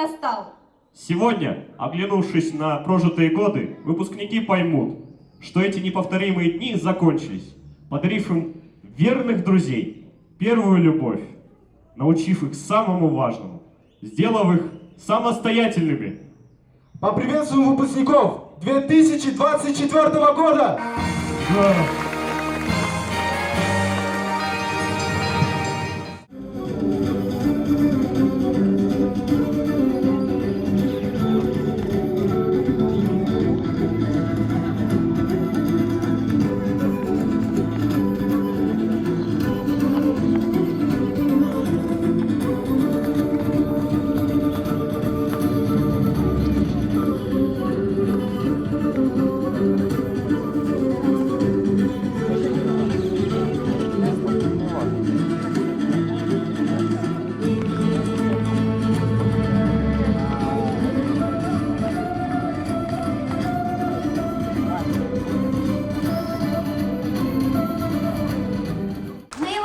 настал. Сегодня, оглянувшись на прожитые годы, выпускники поймут, что эти неповторимые дни закончились, подарив им верных друзей, первую любовь, научив их самому важному, сделав их самостоятельными. Поприветствуем выпускников 2024 года! Да.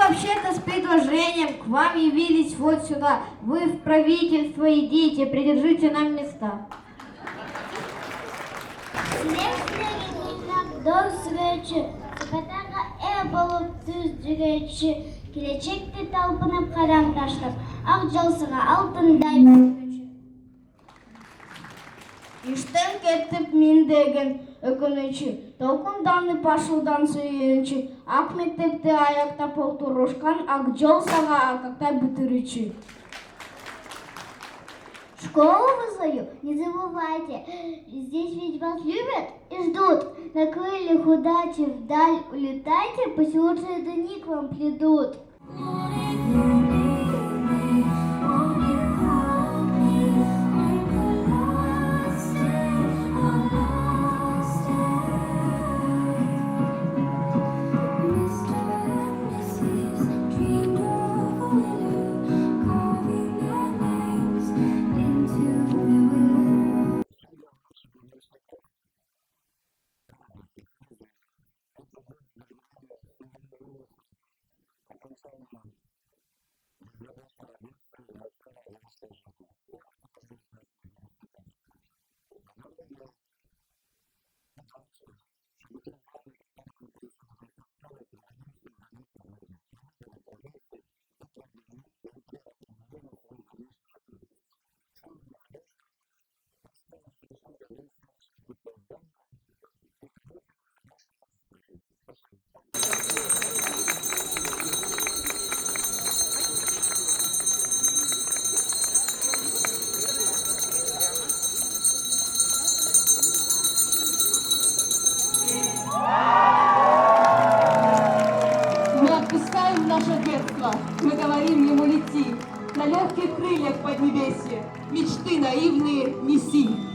Вообще-то с предложением к вам явились вот сюда. Вы в правительство идите, придержите нам места. Келечекте талпынып қарам таштап, ақ жолсыңа алтындай бүркінші. Иштен кеттіп мен деген өкініші, толқынданып пашылдан сүйінші, ақ мектепті аяқтап отырушқан, ақ жол саға ақақтай бітіріші. Школу вы свою не забывайте, здесь ведь вас любят и ждут. На крыльях удачи вдаль улетайте, пусть лучшие дни к вам придут. Мы говорим ему: лети, на легких крыльях поднебесье, мечты наивные неси.